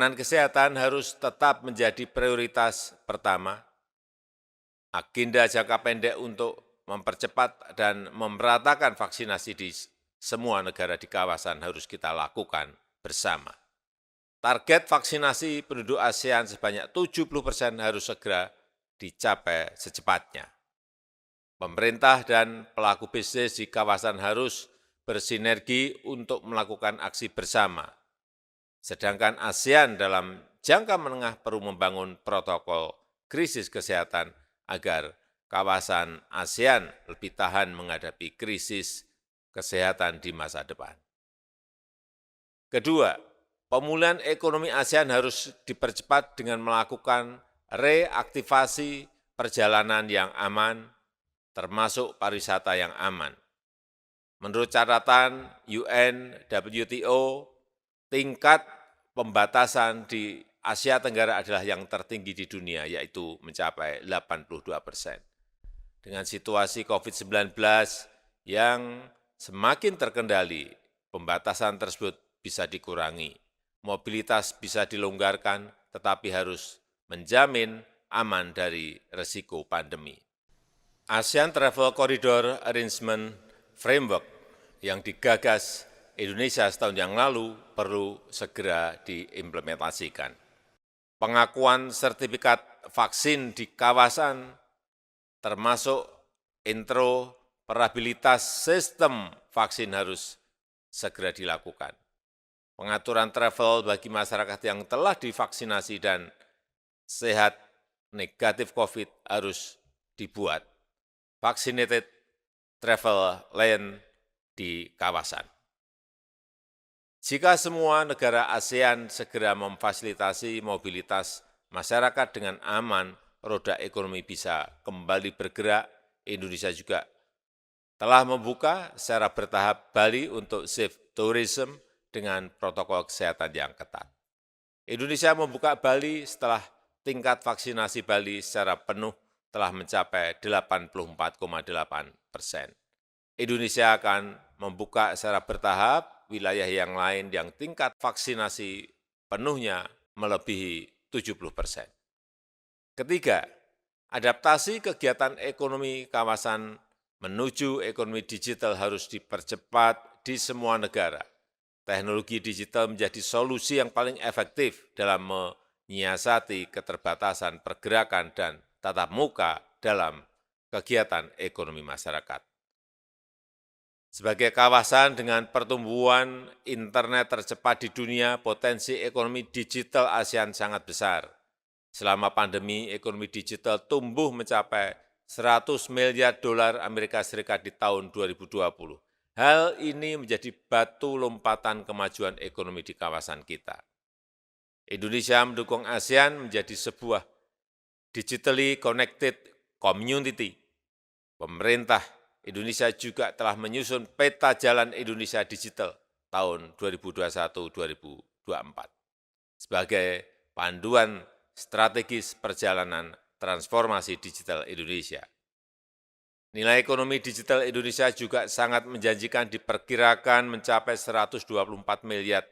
Penanganan kesehatan harus tetap menjadi prioritas pertama. Agenda jangka pendek untuk mempercepat dan memeratakan vaksinasi di semua negara di kawasan harus kita lakukan bersama. Target vaksinasi penduduk ASEAN sebanyak 70% harus segera dicapai secepatnya. Pemerintah dan pelaku bisnis di kawasan harus bersinergi untuk melakukan aksi bersama. Sedangkan ASEAN dalam jangka menengah perlu membangun protokol krisis kesehatan agar kawasan ASEAN lebih tahan menghadapi krisis kesehatan di masa depan. Kedua, pemulihan ekonomi ASEAN harus dipercepat dengan melakukan reaktivasi perjalanan yang aman, termasuk pariwisata yang aman. Menurut catatan UN, WTO, tingkat pembatasan di Asia Tenggara adalah yang tertinggi di dunia, yaitu mencapai 82%. Dengan situasi COVID-19 yang semakin terkendali, pembatasan tersebut bisa dikurangi. Mobilitas bisa dilonggarkan, tetapi harus menjamin aman dari resiko pandemi. ASEAN Travel Corridor Arrangement Framework yang digagas Indonesia setahun yang lalu perlu segera diimplementasikan. Pengakuan sertifikat vaksin di kawasan termasuk interoperabilitas sistem vaksin harus segera dilakukan. Pengaturan travel bagi masyarakat yang telah divaksinasi dan sehat negatif COVID harus dibuat. Vaccinated travel lane di kawasan. Jika semua negara ASEAN segera memfasilitasi mobilitas masyarakat dengan aman, roda ekonomi bisa kembali bergerak. Indonesia juga telah membuka secara bertahap Bali untuk safe tourism dengan protokol kesehatan yang ketat. Indonesia membuka Bali setelah tingkat vaksinasi Bali secara penuh telah mencapai 84,8%. Indonesia akan membuka secara bertahap wilayah yang lain yang tingkat vaksinasi penuhnya melebihi 70%. Ketiga, adaptasi kegiatan ekonomi kawasan menuju ekonomi digital harus dipercepat di semua negara. Teknologi digital menjadi solusi yang paling efektif dalam menyiasati keterbatasan pergerakan dan tatap muka dalam kegiatan ekonomi masyarakat. Sebagai kawasan dengan pertumbuhan internet tercepat di dunia, potensi ekonomi digital ASEAN sangat besar. Selama pandemi, ekonomi digital tumbuh mencapai 100 miliar dolar Amerika Serikat di tahun 2020. Hal ini menjadi batu lompatan kemajuan ekonomi di kawasan kita. Indonesia mendukung ASEAN menjadi sebuah digitally connected community. Pemerintah Indonesia juga telah menyusun peta jalan Indonesia digital tahun 2021-2024 sebagai panduan strategis perjalanan transformasi digital Indonesia. Nilai ekonomi digital Indonesia juga sangat menjanjikan, diperkirakan mencapai 124 miliar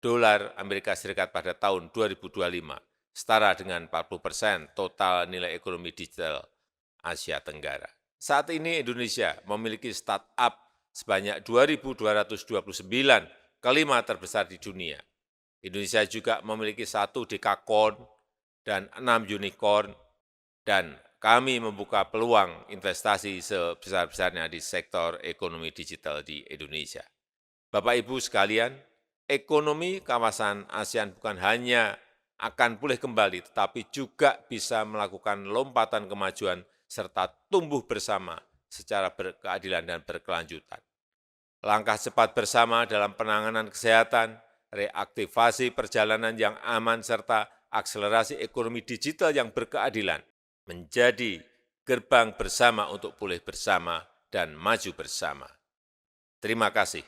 dolar Amerika Serikat pada tahun 2025, setara dengan 40% total nilai ekonomi digital Asia Tenggara. Saat ini Indonesia memiliki startup sebanyak 2.229, kelima terbesar di dunia. Indonesia juga memiliki 1 dekakorn dan 6 unicorn, dan kami membuka peluang investasi sebesar-besarnya di sektor ekonomi digital di Indonesia. Bapak Ibu sekalian, ekonomi kawasan ASEAN bukan hanya akan pulih kembali, tetapi juga bisa melakukan lompatan kemajuan serta tumbuh bersama secara berkeadilan dan berkelanjutan. Langkah cepat bersama dalam penanganan kesehatan, reaktivasi perjalanan yang aman, serta akselerasi ekonomi digital yang berkeadilan menjadi gerbang bersama untuk pulih bersama dan maju bersama. Terima kasih.